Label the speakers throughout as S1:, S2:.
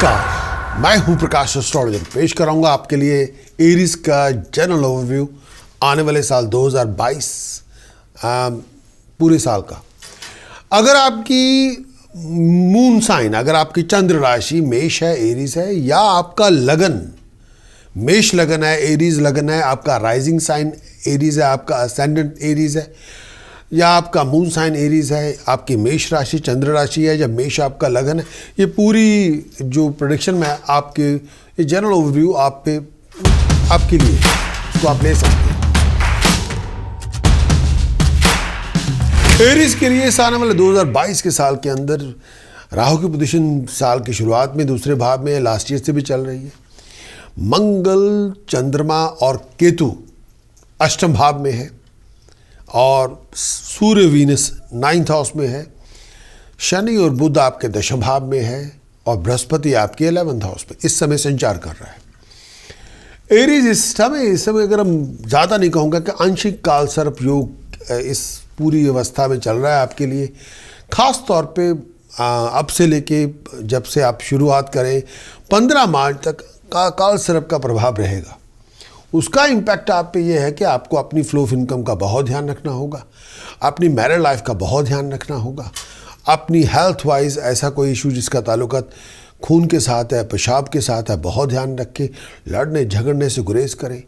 S1: नमस्कार, मैं हूं प्रकाश एस्ट्रोलॉजर। पेश कराऊंगा आपके लिए एरीज का जनरल ओवरव्यू आने वाले साल 2022 पूरे साल का। अगर आपकी मून साइन, अगर आपकी चंद्र राशि मेष है, एरीज है, या आपका लगन मेष लगन है, एरीज लगन है, आपका राइजिंग साइन एरीज है, आपका असेंडेंट एरीज है, या आपका मून साइन एरीज है, आपकी मेष राशि चंद्र राशि है, या मेष आपका लगन है, ये पूरी जो प्रेडिक्शन में आपके ये जनरल ओवरव्यू आपके लिए इसको आप ले सकते हैं। एरीज के लिए इस आने वाले 2022 के साल के अंदर राहु की पोजीशन साल की शुरुआत में दूसरे भाव में लास्ट ईयर से भी चल रही है। मंगल, चंद्रमा और केतु अष्टम भाव में है और सूर्य वीनस 9th हाउस में है। शनि और बुध आपके दशम भाव में है और बृहस्पति आपके 11th हाउस में इस समय संचार कर रहा है। एरीज इस समय अगर हम ज़्यादा नहीं कहूँगा कि आंशिक काल सर्प योग इस पूरी अवस्था में चल रहा है आपके लिए। खास तौर पे अब से लेके जब से आप शुरुआत करें 15 मार्च तक का काल सर्प का प्रभाव रहेगा। उसका इम्पैक्ट आप पे ये है कि आपको अपनी फ्लो ऑफ इनकम का बहुत ध्यान रखना होगा, अपनी मैरिड लाइफ का बहुत ध्यान रखना होगा, अपनी हेल्थ वाइज ऐसा कोई इशू जिसका ताल्लुकात खून के साथ है, पेशाब के साथ है, बहुत ध्यान रख के लड़ने झगड़ने से गुरेज करें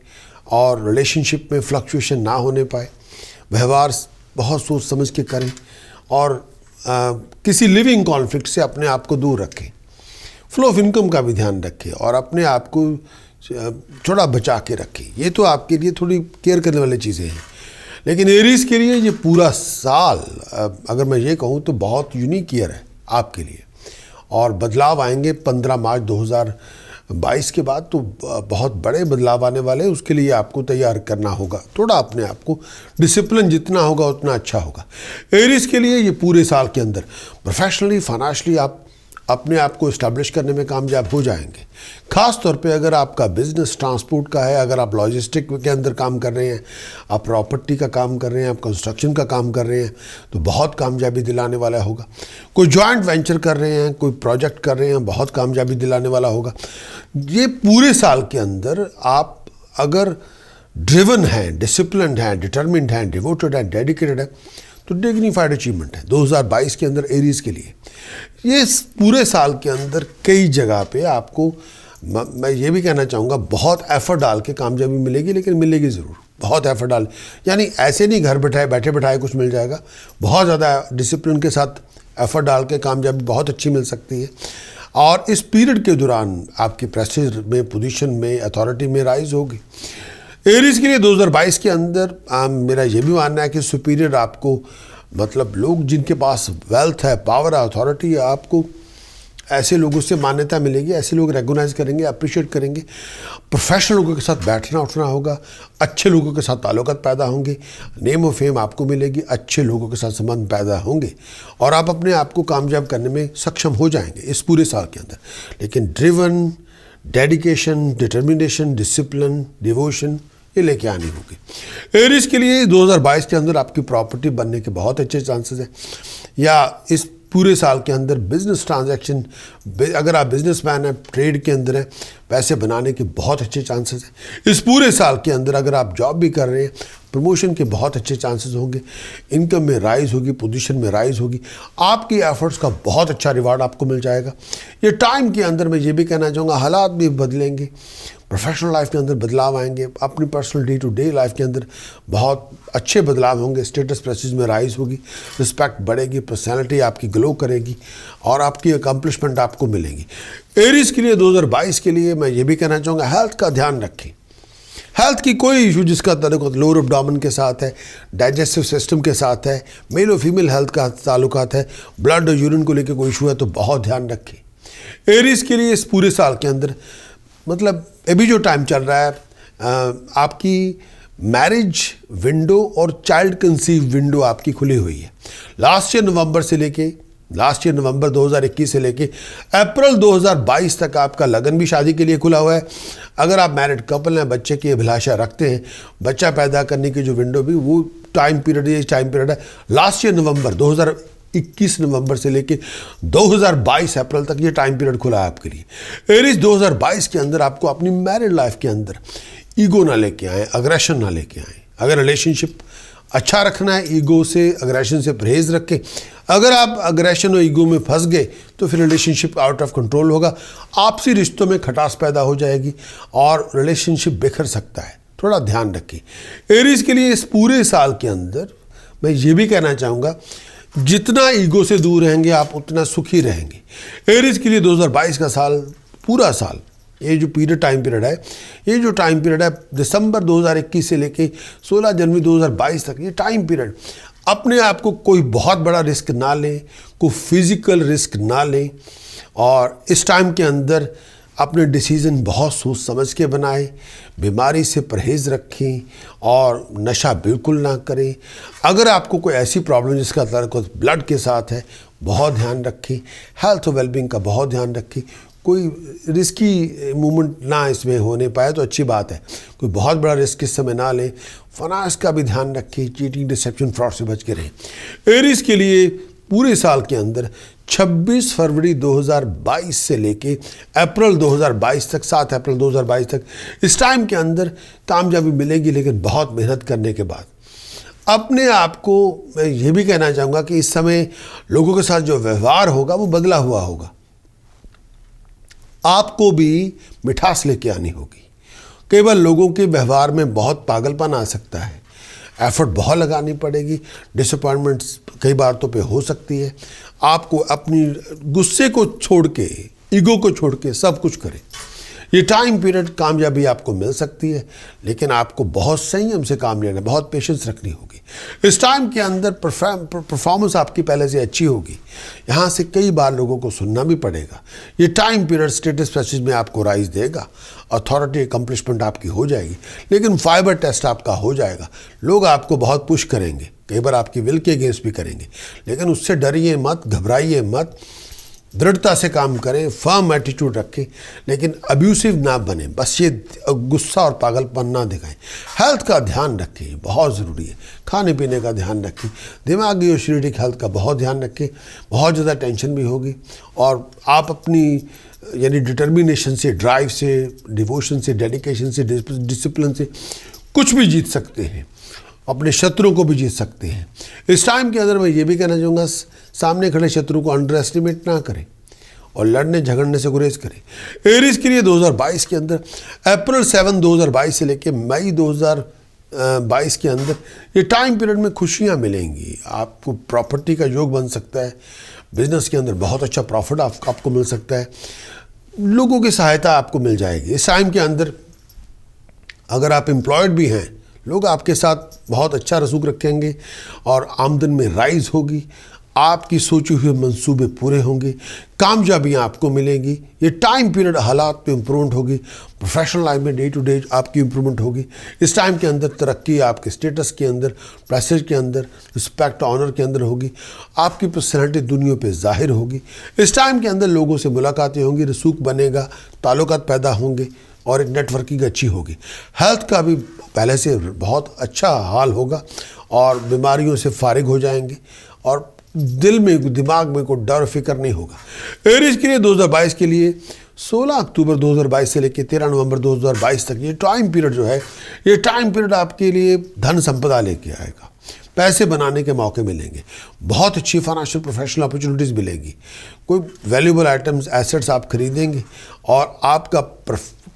S1: और रिलेशनशिप में फ्लक्चुएशन ना होने पाए। व्यवहार बहुत सोच समझ के करें और किसी लिविंग कॉन्फ्लिक्ट से अपने आप को दूर रखें। फ्लो ऑफ इनकम का भी ध्यान रखें और अपने आप को थोड़ा बचा के रखें। ये तो आपके लिए थोड़ी केयर करने वाली चीज़ें हैं। लेकिन एरीज के लिए ये पूरा साल अगर मैं ये कहूँ तो बहुत यूनिक ईयर है आपके लिए और बदलाव आएंगे 15 मार्च 2022 के बाद। तो बहुत बड़े बदलाव आने वाले हैं, उसके लिए आपको तैयार करना होगा। थोड़ा अपने आप को डिसिप्लिन जितना होगा उतना अच्छा होगा। एरीज के लिए ये पूरे साल के अंदर प्रोफेशनली फाइनेंशियली आप अपने आप को इस्टेब्लिश करने में कामयाब हो जाएंगे। खास तौर पे अगर आपका बिजनेस ट्रांसपोर्ट का है, अगर आप लॉजिस्टिक के अंदर काम कर रहे हैं, आप प्रॉपर्टी का काम कर रहे हैं, आप कंस्ट्रक्शन का काम कर रहे हैं, तो बहुत कामयाबी दिलाने वाला होगा। कोई जॉइंट वेंचर कर रहे हैं, कोई प्रोजेक्ट कर रहे हैं, बहुत कामयाबी दिलाने वाला होगा। ये पूरे साल के अंदर आप अगर ड्रिवन हैं, डिसिप्लिन्ड हैं, डिटर्मिन्ड हैं, डिवोटेड हैं, डेडिकेटेड हैं, तो डिग्निफाइड अचीवमेंट है 2022 के अंदर एरीज के लिए। ये पूरे साल के अंदर कई जगह पे आपको मैं ये भी कहना चाहूँगा बहुत एफर्ट डाल के कामयाबी मिलेगी, लेकिन मिलेगी ज़रूर। बहुत एफर्ट डाल, यानी ऐसे नहीं घर बैठे बैठाए कुछ मिल जाएगा। बहुत ज़्यादा डिसिप्लिन के साथ एफर्ट डाल के कामयाबी बहुत अच्छी मिल सकती है। और इस पीरियड के दौरान आपकी प्रेस्टीज में, पोजीशन में, अथॉरिटी में राइज होगी। एरीज के लिए 2022 के अंदर मेरा ये भी मानना है कि सुपीरियर आपको, मतलब लोग जिनके पास वेल्थ है, पावर है, अथॉरिटी है, आपको ऐसे लोगों से मान्यता मिलेगी, ऐसे लोग रेगोनाइज करेंगे, अप्रिशिएट करेंगे। प्रोफेशनल लोगों के साथ बैठना उठना होगा, अच्छे लोगों के साथ ताल्लुकात पैदा होंगे, नेम और फेम आपको मिलेगी, अच्छे लोगों के साथ संबंध पैदा होंगे और आप अपने आप को कामयाब करने में सक्षम हो जाएंगे इस पूरे साल के अंदर। लेकिन driven, dedication, determination, discipline, devotion ये लेके आनी होगी। एरीज के लिए 2022 के अंदर आपकी प्रॉपर्टी बनने के बहुत अच्छे चांसेस हैं, या इस पूरे साल के अंदर बिजनेस ट्रांजैक्शन, अगर आप बिजनेसमैन हैं, ट्रेड के अंदर हैं, पैसे बनाने के बहुत अच्छे चांसेस हैं। इस पूरे साल के अंदर अगर आप जॉब भी कर रहे हैं, प्रमोशन के बहुत अच्छे चांसेस होंगे, इनकम में राइज होगी, पोजीशन में राइज होगी, आपकी एफर्ट्स का बहुत अच्छा रिवार्ड आपको मिल जाएगा। ये टाइम के अंदर मैं ये भी कहना चाहूँगा हालात भी बदलेंगे, प्रोफेशनल लाइफ के अंदर बदलाव आएंगे, अपनी personal day to day life के अंदर बहुत अच्छे बदलाव होंगे। स्टेटस प्रेस्टीज में राइज होगी, रिस्पेक्ट बढ़ेगी, पर्सनैलिटी आपकी ग्लो करेगी और आपकी अकम्पलिशमेंट आपको मिलेगी। एरीज के लिए 2022 के लिए मैं ये भी कहना चाहूँगा हेल्थ का ध्यान रखें। हेल्थ की कोई इशू जिसका ताल्लुक लोअर एब्डोमेन के साथ है, डाइजेस्टिव सिस्टम के साथ है, मेल और फीमेल हेल्थ का ताल्लुकात है, ब्लड और यूरिन को लेकर कोई इशू है तो बहुत ध्यान रखें। एरीज के लिए इस पूरे साल के अंदर, मतलब अभी जो टाइम चल रहा है, आपकी मैरिज विंडो और चाइल्ड कंसीव विंडो आपकी खुली हुई है। लास्ट ईयर नवंबर 2021 से लेके अप्रैल 2022 तक आपका लगन भी शादी के लिए खुला हुआ है। अगर आप मैरिड कपल हैं, बच्चे की अभिलाषा रखते हैं, बच्चा पैदा करने की जो विंडो भी वो टाइम पीरियड है लास्ट ईयर नवंबर 21 नवंबर से लेके 2022 अप्रैल तक ये टाइम पीरियड खुला है आपके लिए। एरीज 2022 के अंदर आपको अपनी मैरिड लाइफ के अंदर ईगो ना लेके आए, अग्रेशन ना लेके आए। अगर रिलेशनशिप अच्छा रखना है, ईगो से, अग्रेशन से परहेज रखें। अगर आप अग्रेशन और ईगो में फंस गए तो फिर रिलेशनशिप आउट ऑफ कंट्रोल होगा, आपसी रिश्तों में खटास पैदा हो जाएगी और रिलेशनशिप बिखर सकता है। थोड़ा ध्यान रखें। एरीज के लिए इस पूरे साल के अंदर मैं ये भी कहना चाहूँगा, जितना ईगो से दूर रहेंगे आप उतना सुखी रहेंगे। एरीज के लिए 2022 का साल, पूरा साल, ये जो टाइम पीरियड है, ये जो टाइम पीरियड है दिसंबर 2021 से लेके 16 जनवरी 2022 तक, ये टाइम पीरियड अपने आप को कोई बहुत बड़ा रिस्क ना लें, कोई फिजिकल रिस्क ना लें और इस टाइम के अंदर अपने डिसीज़न बहुत सोच समझ के बनाएं, बीमारी से परहेज़ रखें और नशा बिल्कुल ना करें। अगर आपको कोई ऐसी प्रॉब्लम जिसका ताल्लुक ब्लड के साथ है, बहुत ध्यान रखें। हेल्थ और वेलबींग का बहुत ध्यान रखें। कोई रिस्की मूवमेंट ना इसमें होने पाए तो अच्छी बात है, कोई बहुत बड़ा रिस्क इस समय ना लें। फाइनेंस का भी ध्यान रखें, चीटिंग, डिसेप्शन, फ्रॉड से बच के रहें। एरीज के लिए पूरे साल के अंदर 26 फरवरी 2022 से लेके अप्रैल 2022 तक, 7 अप्रैल 2022 तक, इस टाइम के अंदर कामयाबी मिलेगी, लेकिन बहुत मेहनत करने के बाद। अपने आप को मैं ये भी कहना चाहूँगा कि इस समय लोगों के साथ जो व्यवहार होगा वो बदला हुआ होगा। आपको भी मिठास लेके आनी होगी। कई बार लोगों के व्यवहार में बहुत पागलपन आ सकता है, एफर्ट बहुत लगानी पड़ेगी, डिसअपॉइंटमेंट्स कई बार तो पे हो सकती है। आपको अपनी गुस्से को छोड़ के, ईगो को छोड़ के सब कुछ करें। ये टाइम पीरियड कामयाबी आपको मिल सकती है, लेकिन आपको बहुत संयम से काम लेना, बहुत पेशेंस रखनी होगी। इस टाइम के अंदर परफॉर्मेंस आपकी पहले से अच्छी होगी। यहाँ से कई बार लोगों को सुनना भी पड़ेगा। ये टाइम पीरियड स्टेटस पैसेज में आपको राइज देगा, अथॉरिटी अकम्पलिशमेंट आपकी हो जाएगी, लेकिन फाइबर टेस्ट आपका हो जाएगा। लोग आपको बहुत पुश करेंगे, कई बार आपकी विल के अगेंस्ट भी करेंगे, लेकिन उससे डरिए मत, घबराइए मत, दृढ़ता से काम करें, फर्म एटीट्यूड रखें, लेकिन अब्यूसिव ना बने, बस ये गुस्सा और पागलपन ना दिखाएं। हेल्थ का ध्यान रखें, बहुत ज़रूरी है। खाने पीने का ध्यान रखें, दिमागी और शारीरिक हेल्थ का बहुत ध्यान रखें। बहुत ज़्यादा टेंशन भी होगी और आप अपनी यानी डिटर्मिनेशन से, ड्राइव से, डिवोशन से, डेडिकेशन से, डिसिप्लिन से कुछ भी जीत सकते हैं, अपने शत्रुओं को भी जीत सकते हैं। इस टाइम के अंदर मैं ये भी कहना चाहूँगा, सामने खड़े शत्रु को अंडर एस्टिमेट ना करें और लड़ने झगड़ने से गुरेज करें। एरीज के लिए 2022 के अंदर अप्रैल 7 2022 से लेकर मई 2022 के अंदर ये टाइम पीरियड में खुशियाँ मिलेंगी। आपको प्रॉपर्टी का योग बन सकता है, बिजनेस के अंदर बहुत अच्छा प्रॉफिट आपको मिल सकता है, लोगों की सहायता आपको मिल जाएगी। इस टाइम के अंदर अगर आप एम्प्लॉयड भी हैं, लोग आपके साथ बहुत अच्छा रसूख रखेंगे और आमदन में राइज होगी। आपकी सोचे हुए मंसूबे पूरे होंगे, कामयाबियाँ आपको मिलेंगी। ये टाइम पीरियड हालात में इम्प्रूवमेंट होगी, प्रोफेशनल लाइफ में डे टू डे आपकी इम्प्रूवमेंट होगी। इस टाइम के अंदर तरक्की आपके स्टेटस के अंदर, प्रेस्टीज के अंदर, रिस्पेक्ट ऑनर के अंदर होगी। आपकी पर्सनैलिटी दुनिया पे जाहिर होगी। इस टाइम के अंदर लोगों से मुलाकातें होंगी, रसूख बनेगा, ताल्लुकात पैदा होंगे और एक नेटवर्किंग अच्छी होगी। हेल्थ का भी पहले से बहुत अच्छा हाल होगा और बीमारियों से फारिग हो जाएंगे और दिल में, दिमाग में कोई डर फिक्र नहीं होगा। एरीज के लिए 2022 के लिए 16 अक्टूबर 2022 से लेकर 13 नवंबर 2022 तक ये टाइम पीरियड जो है, ये टाइम पीरियड आपके लिए धन संपदा लेके आएगा। पैसे बनाने के मौके मिलेंगे, बहुत अच्छी फाइनेंशियल प्रोफेशनल अपॉर्चुनिटीज़ मिलेंगी, कोई वैल्यूबल आइटम्स, एसेट्स आप खरीदेंगे और आपका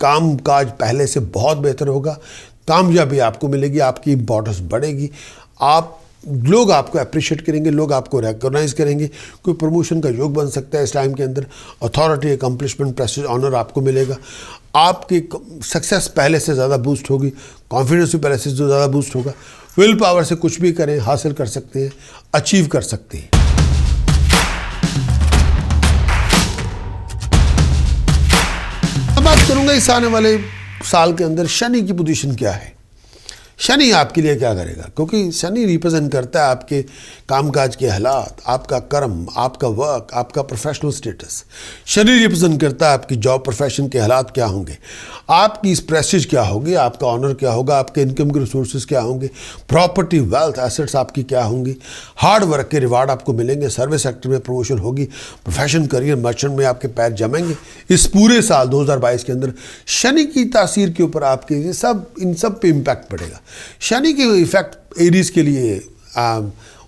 S1: काम काज पहले से बहुत बेहतर होगा। कामयाबी आपको मिलेगी, आपकी इंपॉर्टेंस बढ़ेगी, लोग आपको अप्रिशिएट करेंगे, लोग आपको रिकॉग्नाइज करेंगे। कोई प्रमोशन का योग बन सकता है इस टाइम के अंदर। अथॉरिटी, अकम्पलिशमेंट, प्रेस्टीज, ऑनर आपको मिलेगा। आपकी सक्सेस पहले से ज़्यादा बूस्ट होगी, कॉन्फिडेंस भी पहले से जो ज़्यादा बूस्ट होगा। विल पावर से कुछ भी करें, हासिल कर सकते हैं, अचीव कर सकते हैं। अब बात करूंगा इस आने वाले साल के अंदर शनि की पोजीशन क्या है। शनि आपके लिए क्या करेगा, क्योंकि शनि रिप्रेजेंट करता है आपके कामकाज के हालात, आपका कर्म, आपका वर्क, आपका प्रोफेशनल स्टेटस। शनि रिप्रेजेंट करता है आपकी जॉब प्रोफेशन के हालात क्या होंगे, आपकी प्रेस्टीज क्या होगी, आपका ऑनर क्या होगा, आपके इनकम के रिसोर्सेज क्या होंगे, प्रॉपर्टी, वेल्थ, एसेट्स आपकी क्या होंगी, हार्ड वर्क के रिवार्ड आपको मिलेंगे, सर्विस सेक्टर में प्रमोशन होगी, प्रोफेशन, करियर, मर्चेंट में आपके पैर जमेंगे। इस पूरे साल 2022 के अंदर शनि की तासीर के ऊपर आपके इन सब पे इम्पैक्ट पड़ेगा। शनि के इफेक्ट एरीज के लिए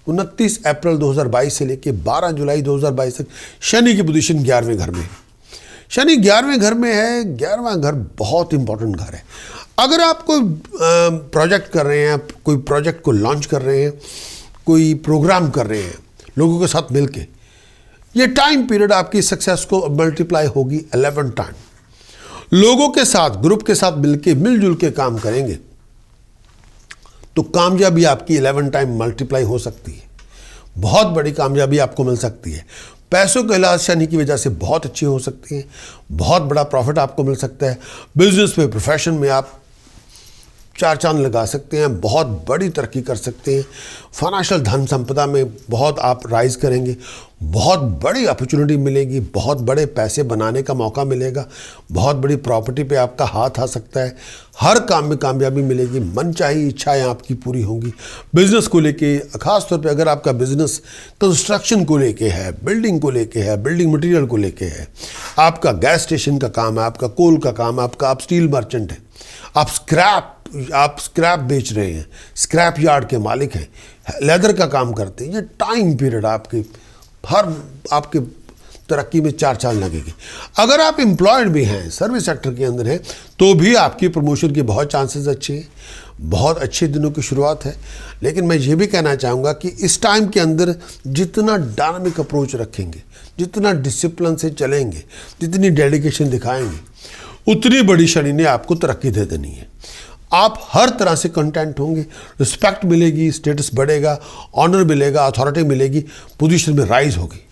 S1: 29 अप्रैल 2022 से लेकर 12 जुलाई 2022 तक शनि की पोजीशन 11वें घर में है। शनि 11वें घर में है। 11वां घर बहुत इंपॉर्टेंट घर है। अगर आप कोई प्रोजेक्ट कर रहे हैं, कोई प्रोजेक्ट को लॉन्च कर रहे हैं, कोई प्रोग्राम कर रहे हैं लोगों के साथ मिलके, ये टाइम पीरियड आपकी सक्सेस को मल्टीप्लाई होगी 11 टाइम। लोगों के साथ, ग्रुप के साथ मिलके, मिलजुल के काम करेंगे तो कामयाबी आपकी 11 टाइम मल्टीप्लाई हो सकती है। बहुत बड़ी कामयाबी आपको मिल सकती है। पैसों के लिहाज शनि की वजह से बहुत अच्छी हो सकती है। बहुत बड़ा प्रॉफिट आपको मिल सकता है। बिजनेस में, प्रोफेशन में आप चार चांद लगा सकते हैं, बहुत बड़ी तरक्की कर सकते हैं। फाइनेंशियल धन संपदा में बहुत आप राइज करेंगे, बहुत बड़ी अपॉर्चुनिटी मिलेगी, बहुत बड़े पैसे बनाने का मौका मिलेगा, बहुत बड़ी प्रॉपर्टी पे आपका हाथ आ सकता है। हर काम में कामयाबी मिलेगी, मनचाही इच्छाएं आपकी पूरी होंगी। बिजनेस को लेके, खास तौर पे अगर आपका बिजनेस कंस्ट्रक्शन को लेके है, बिल्डिंग को लेके है, बिल्डिंग मटेरियल को लेके है, आपका गैस स्टेशन का काम है, आपका कोल का काम है, आप स्टील मर्चेंट है, आप स्क्रैप बेच रहे हैं, स्क्रैप यार्ड के मालिक हैं, लेदर का काम करते हैं, ये टाइम पीरियड आपके तरक्की में चार चांद लगेगी। अगर आप एम्प्लॉयड भी हैं, सर्विस सेक्टर के अंदर हैं, तो भी आपकी प्रमोशन के बहुत चांसेस अच्छे हैं। बहुत अच्छे दिनों की शुरुआत है। लेकिन मैं ये भी कहना चाहूँगा कि इस टाइम के अंदर जितना डायनामिक अप्रोच रखेंगे, जितना डिसिप्लिन से चलेंगे, जितनी डेडिकेशन दिखाएंगे, उतनी बड़ी शनि ने आपको तरक्की दे देनी है। आप हर तरह से कंटेंट होंगे, रिस्पेक्ट मिलेगी, स्टेटस बढ़ेगा, ऑनर मिलेगा, अथॉरिटी मिलेगी, पोजीशन में राइज होगी।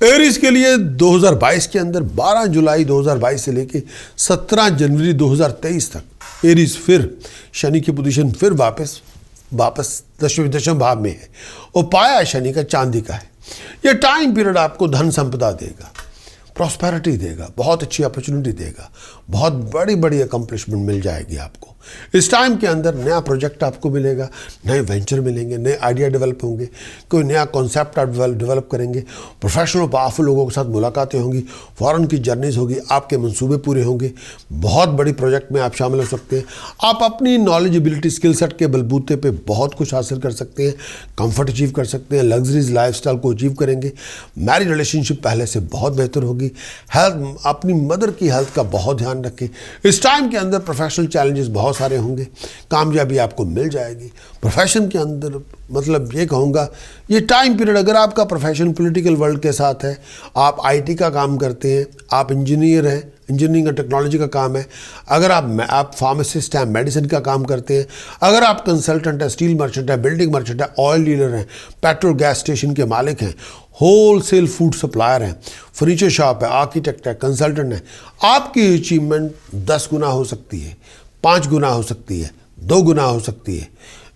S1: एरीज के लिए 2022 के अंदर 12 जुलाई 2022 से लेके 17 जनवरी 2023 तक एरीज फिर शनि की पोजीशन फिर वापस दशम भाव में है और पाया शनि का चांदी का है। यह टाइम पीरियड आपको धन संपदा देगा, प्रॉस्पेरिटी देगा, बहुत अच्छी अपॉर्चुनिटी देगा, बहुत बड़ी बड़ी अकम्पलिशमेंट मिल जाएगी आपको। इस टाइम के अंदर नया प्रोजेक्ट आपको मिलेगा, नए वेंचर मिलेंगे, नए आइडिया डेवलप होंगे, कोई नया कॉन्सेप्ट आप डेवलप करेंगे, प्रोफेशनल पावरफुल लोगों के साथ मुलाकातें होंगी, फॉरेन की जर्नीज होगी, आपके मंसूबे पूरे होंगे, बहुत बड़ी प्रोजेक्ट में आप शामिल हो सकते हैं। आप अपनी नॉलेज, एबिलिटी, स्किल सेट के बलबूते पे बहुत कुछ हासिल कर सकते हैं, कंफर्ट अचीव कर सकते हैं, लग्जरीज लाइफस्टाइल को अचीव करेंगे। मैरिज रिलेशनशिप पहले से बहुत बेहतर होगी। हेल्थ, अपनी मदर की हेल्थ का बहुत ध्यान रखें। इस टाइम के अंदर प्रोफेशनल चैलेंजेस बहुत सारे होंगे, कामयाबी आपको मिल जाएगी। प्रोफेशन के अंदर मतलब ये कहूँगा, ये टाइम पीरियड अगर आपका प्रोफेशन पॉलिटिकल वर्ल्ड के साथ है, आप आईटी का काम करते हैं, आप इंजीनियर हैं, इंजीनियरिंग और टेक्नोलॉजी का काम है, अगर आप फार्मासिस्ट हैं, मेडिसिन का काम करते हैं, अगर आप कंसल्टेंट हैं, स्टील मर्चेंट है, बिल्डिंग मर्चेंट है, ऑयल डीलर हैं, पेट्रोल गैस स्टेशन के मालिक हैं, होलसेल फूड सप्लायर हैं, फर्नीचर शॉप है, आर्किटेक्ट है, कंसल्टेंट है, आपकी अचीवमेंट 10 गुना हो सकती है, 5 गुना हो सकती है, 2 गुना हो सकती है।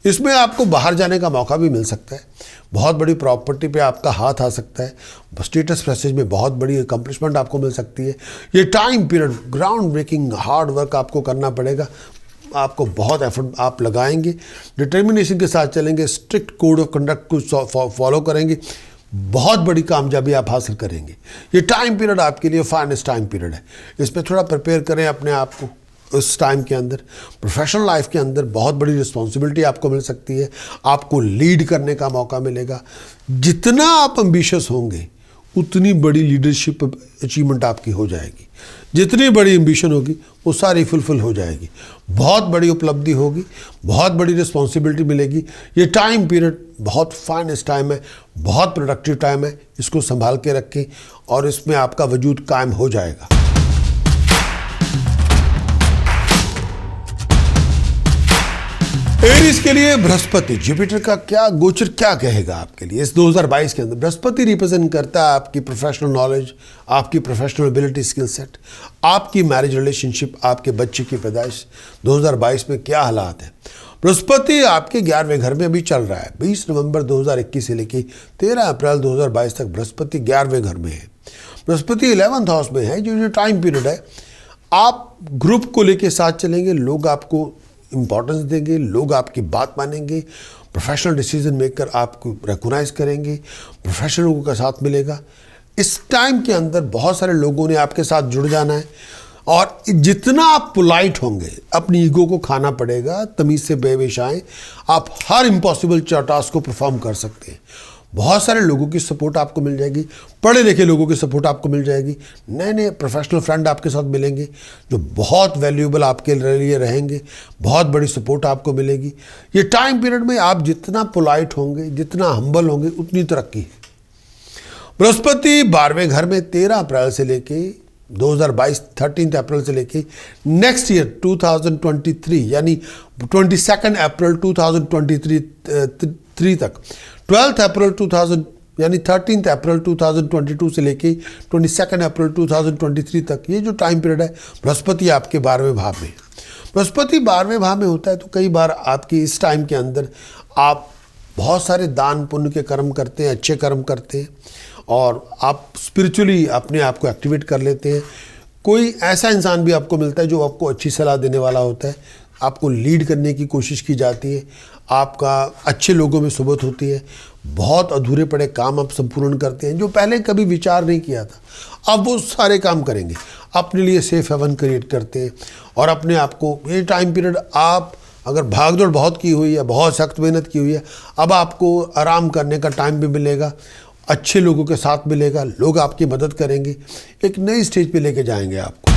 S1: इसमें आपको बाहर जाने का मौका भी मिल सकता है, बहुत बड़ी प्रॉपर्टी पे आपका हाथ आ सकता है, स्टेटस प्रेस्टीज में बहुत बड़ी अकम्पलिशमेंट आपको मिल सकती है। ये time period ground breaking hard work आपको करना पड़ेगा, आपको बहुत एफर्ट आप लगाएंगे, डिटर्मिनेशन के साथ चलेंगे, स्ट्रिक्ट कोड ऑफ कंडक्ट को फॉलो करेंगे, बहुत बड़ी कामयाबी आप हासिल करेंगे। ये टाइम पीरियड आपके लिए फाइनेस्ट टाइम पीरियड है। इसमें थोड़ा प्रिपेयर करें अपने आप को। उस टाइम के अंदर प्रोफेशनल लाइफ के अंदर बहुत बड़ी रिस्पॉन्सिबिलिटी आपको मिल सकती है, आपको लीड करने का मौका मिलेगा। जितना आप एम्बिशियस होंगे उतनी बड़ी लीडरशिप अचीवमेंट आपकी हो जाएगी, जितनी बड़ी एम्बिशन होगी वो सारी फुलफिल हो जाएगी, बहुत बड़ी उपलब्धि होगी, बहुत बड़ी रिस्पॉन्सिबिलिटी मिलेगी। ये टाइम पीरियड बहुत फाइनेस्ट टाइम है, बहुत प्रोडक्टिव टाइम है, इसको संभाल के रखें और इसमें आपका वजूद कायम हो जाएगा। एरीज के लिए बृहस्पति जुपिटर का क्या गोचर क्या कहेगा आपके लिए इस 2022 के अंदर। बृहस्पति रिप्रेजेंट करता है आपकी प्रोफेशनल नॉलेज, आपकी प्रोफेशनल एबिलिटी, स्किल सेट, आपकी मैरिज रिलेशनशिप, आपके बच्चे की पैदाइश। 2022 में क्या हालात है। बृहस्पति आपके 11वें घर में अभी चल रहा है। 20 नवंबर 2021 से लेकर 13 अप्रैल 2022 तक बृहस्पति 11वें घर में है। बृहस्पति 11th हाउस में है। जो टाइम पीरियड है, आप ग्रुप को लेके साथ चलेंगे, लोग आपको इंपॉर्टेंस देंगे, लोग आपकी बात मानेंगे, प्रोफेशनल डिसीजन मेकर आपको रिकॉग्नाइज करेंगे, प्रोफेशनल लोगों का साथ मिलेगा। इस टाइम के अंदर बहुत सारे लोगों ने आपके साथ जुड़ जाना है और जितना आप पोलाइट होंगे, अपनी ईगो को खाना पड़ेगा, तमीज़ से बेविश आएँ, आप हर इम्पॉसिबल टास्क को परफॉर्म कर सकते हैं। बहुत सारे लोगों की सपोर्ट आपको मिल जाएगी, पढ़े लिखे लोगों की सपोर्ट आपको मिल जाएगी, नए नए प्रोफेशनल फ्रेंड आपके साथ मिलेंगे जो बहुत वैल्यूएबल आपके लिए रहेंगे, बहुत बड़ी सपोर्ट आपको मिलेगी। ये टाइम पीरियड में आप जितना पोलाइट होंगे, जितना हम्बल होंगे, उतनी तरक्की है। बृहस्पति 12वें घर में 13 अप्रैल से लेके 2022 13 अप्रैल से लेके नेक्स्ट ईयर 2023 यानी 22 अप्रैल 2023 तक 12 अप्रैल 2000 यानी 13 अप्रैल 2022 से लेके 22 अप्रैल 2023 तक ये जो टाइम पीरियड है, बृहस्पति आपके 12वें भाव में। बृहस्पति 12वें भाव में होता है तो कई बार आपकी इस टाइम के अंदर आप बहुत सारे दान पुण्य के कर्म करते हैं, अच्छे कर्म करते हैं और आप स्पिरिचुअली अपने आप को एक्टिवेट कर लेते हैं। कोई ऐसा इंसान भी आपको मिलता है जो आपको अच्छी सलाह देने वाला होता है, आपको लीड करने की कोशिश की जाती है, आपका अच्छे लोगों में सोबत होती है, बहुत अधूरे पड़े काम आप संपूर्ण करते हैं जो पहले कभी विचार नहीं किया था, अब वो सारे काम करेंगे, अपने लिए सेफ हेवन क्रिएट करते हैं और अपने आप को ये टाइम पीरियड आप अगर भागदौड़ बहुत की हुई है, बहुत सख्त मेहनत की हुई है, अब आपको आराम करने का टाइम भी मिलेगा, अच्छे लोगों के साथ मिलेगा, लोग आपकी मदद करेंगे, एक नई स्टेज पे लेके जाएंगे आपको।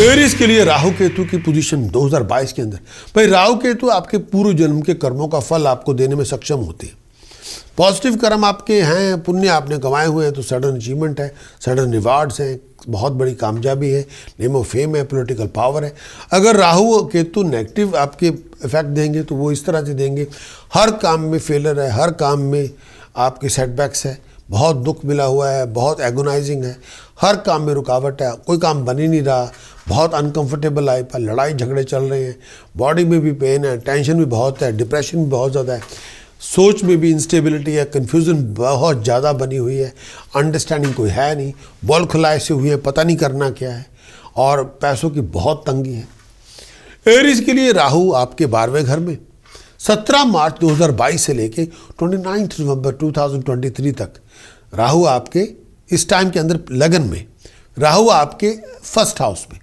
S1: एरीज के लिए राहु केतु की पोजीशन 2022 के अंदर, भाई राहु केतु आपके पूर्व जन्म के कर्मों का फल आपको देने में सक्षम होते हैं। पॉजिटिव कर्म आपके हैं, पुण्य आपने कमाए हुए हैं तो सडन अचीवमेंट है, सडन रिवार्ड्स हैं, बहुत बड़ी कामयाबी है, नेम ऑफ फेम है, पॉलिटिकल पावर है। अगर राहु और केतु नेगेटिव आपके इफेक्ट देंगे तो वो इस तरह से देंगे, हर काम में फेलर है, हर काम में आपके सेटबैक्स है, बहुत दुख मिला हुआ है, बहुत एगोनाइजिंग है, हर काम में रुकावट है, कोई काम बन ही नहीं रहा, बहुत अनकंफर्टेबल लाइफ है, लड़ाई झगड़े चल रहे हैं, बॉडी में भी पेन है, टेंशन भी बहुत है, डिप्रेशन भी बहुत ज़्यादा है, सोच में भी इंस्टेबिलिटी है, कन्फ्यूज़न बहुत ज़्यादा बनी हुई है, अंडरस्टैंडिंग कोई है नहीं, बॉल खुलाए से हुई है, पता नहीं करना क्या है और पैसों की बहुत तंगी है। एरीज के लिए राहु आपके 12वें घर में 17 मार्च 2022 से लेके 29 नवंबर 2023 तक राहु आपके इस टाइम के अंदर लगन में, राहु आपके फर्स्ट हाउस में,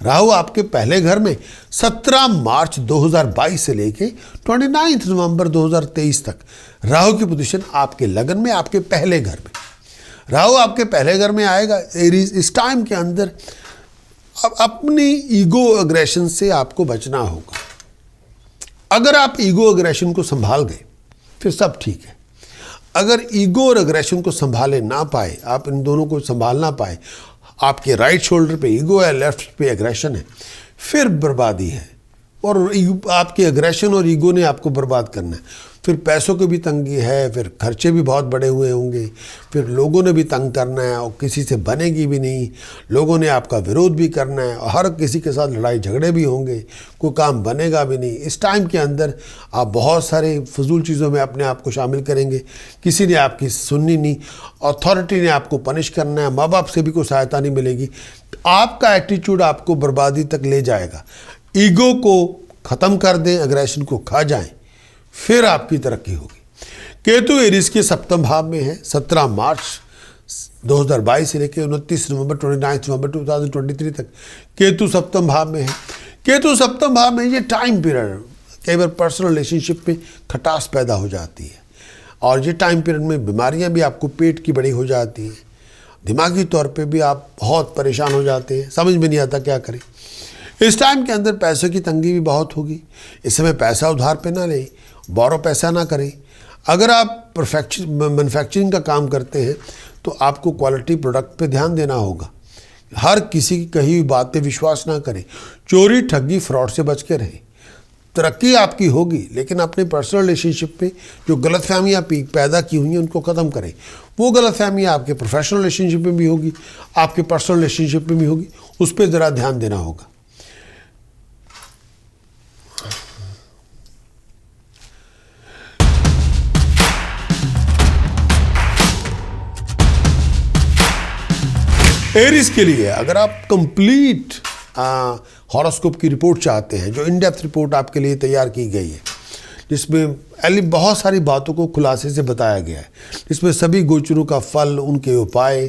S1: राहु आपके पहले घर में 17 मार्च 2022 से लेके 29 नवंबर 2023 तक राहु की पोजीशन आपके लगन में, आपके पहले घर में। राहु आपके पहले घर में आएगा। एरीज इस टाइम के अंदर अब अपनी ईगो अग्रेशन से आपको बचना होगा। अगर आप ईगो अग्रेशन को संभाल गए फिर सब ठीक है। अगर ईगो और अग्रेशन को संभाले ना पाए, आप इन दोनों को संभाल ना पाए, आपके राइट शोल्डर पे ईगो है, लेफ्ट पे एग्रेशन है, फिर बर्बादी है और आपके एग्रेशन और ईगो ने आपको बर्बाद करना है। फिर पैसों की भी तंगी है, फिर खर्चे भी बहुत बड़े हुए होंगे, फिर लोगों ने भी तंग करना है और किसी से बनेगी भी नहीं, लोगों ने आपका विरोध भी करना है और हर किसी के साथ लड़ाई झगड़े भी होंगे, कोई काम बनेगा भी नहीं। इस टाइम के अंदर आप बहुत सारे फजूल चीज़ों में अपने आप को शामिल करेंगे, किसी ने आपकी सुननी नहीं, अथॉरिटी ने आपको पनिश करना है, माँ बाप से भी कोई सहायता नहीं मिलेगी, आपका एटीट्यूड आपको बर्बादी तक ले जाएगा। ईगो को ख़त्म कर दें, एग्रेशन को खा जाएं, फिर आपकी तरक्की होगी। केतु एरीज के सप्तम भाव में है 17 मार्च 2022 से लेकर 29 नवंबर 29 नवंबर 2023 तक केतु सप्तम भाव में है। केतु सप्तम भाव में ये टाइम पीरियड कई बार पर्सनल रिलेशनशिप में खटास पैदा हो जाती है और ये टाइम पीरियड में बीमारियां भी आपको पेट की बड़ी हो जाती हैं, दिमागी तौर पे भी आप बहुत परेशान हो जाते हैं, समझ में नहीं आता क्या करें। इस टाइम के अंदर पैसों की तंगी भी बहुत होगी। इस समय पैसा उधार पे ना लें, बोरो पैसा ना करें। अगर आप मैन्युफैक्चरिंग का काम करते हैं तो आपको क्वालिटी प्रोडक्ट पे ध्यान देना होगा, हर किसी की कही हुई बात पे विश्वास ना करें, चोरी ठगी फ्रॉड से बच के रहें। तरक्की आपकी होगी, लेकिन अपने पर्सनल रिलेशनशिप में जो गलतफहमियाँ पैदा की हुई हैं उनको ख़त्म करें। वो गलतफहमियाँ आपके प्रोफेशनल रिलेशनशिप में भी होगी, आपके पर्सनल रिलेशनशिप में भी होगी, उस पर ज़रा ध्यान देना होगा। एरीज के लिए अगर आप कंप्लीट हॉरोस्कोप की रिपोर्ट चाहते हैं, जो इन डेप्थ रिपोर्ट आपके लिए तैयार की गई है, जिसमें बहुत सारी बातों को खुलासे से बताया गया है, जिसमें सभी गोचरों का फल, उनके उपाय,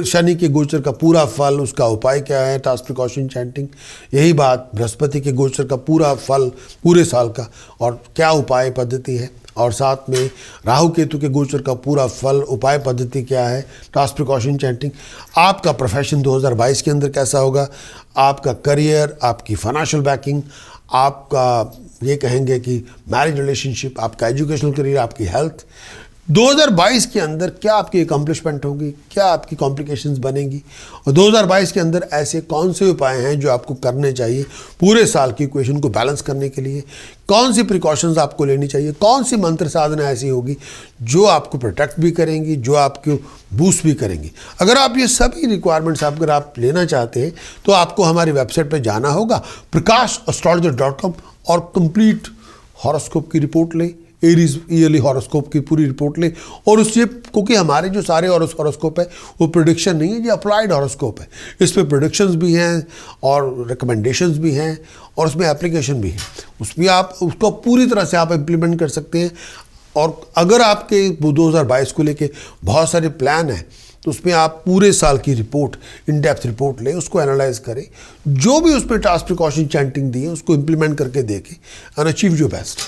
S1: शनि के गोचर का पूरा फल, उसका उपाय क्या है, टास्क प्रिकॉशन चैंटिंग, यही बात बृहस्पति के गोचर का पूरा फल पूरे साल का और क्या उपाय पद्धति है, और साथ में राहु केतु के गोचर का पूरा फल, उपाय पद्धति क्या है, टास्क प्रिकॉशन चैंटिंग, आपका प्रोफेशन 2022 के अंदर कैसा होगा, आपका करियर, आपकी फाइनेंशियल बैकिंग, आपका ये कहेंगे कि मैरिज रिलेशनशिप, आपका एजुकेशनल करियर, आपकी हेल्थ, 2022 के अंदर क्या आपकी अकम्पलिशमेंट होगी, क्या आपकी कॉम्प्लिकेशंस बनेंगी, और 2022 के अंदर ऐसे कौन से उपाय हैं जो आपको करने चाहिए पूरे साल की इक्वेशन को बैलेंस करने के लिए, कौन सी प्रिकॉशंस आपको लेनी चाहिए, कौन सी मंत्र साधना ऐसी होगी जो आपको प्रोटेक्ट भी करेंगी, जो आपको बूस्ट भी करेंगी। अगर आप ये सभी रिक्वायरमेंट्स अगर आप लेना चाहते हैं तो आपको हमारी वेबसाइट पर जाना होगा prakash.astrologer.com और कंप्लीट हॉरोस्कोप की रिपोर्ट लें, एरीज ईयरली हॉरोस्कोप की पूरी रिपोर्ट लें, और उससे, क्योंकि हमारे जो सारे हॉरोस्कोप है वो प्रेडिक्शन नहीं है, ये अप्लाइड हॉरोस्कोप है, इस पर प्रेडिक्शंस भी हैं और रिकमेंडेशंस भी हैं और उसमें एप्लीकेशन भी है, उसमें आप उसको पूरी तरह से आप इम्प्लीमेंट कर सकते हैं। और अगर आपके 2022 को लेके बहुत सारे प्लान हैं तो उसमें आप पूरे साल की रिपोर्ट, इन डेप्थ रिपोर्ट लें, उसको एनालाइज करें, जो भी उसमें टास्क प्रिकॉशन चैंटिंग दी है उसको इम्प्लीमेंट करके देखें एंड अचीव योर बेस्ट।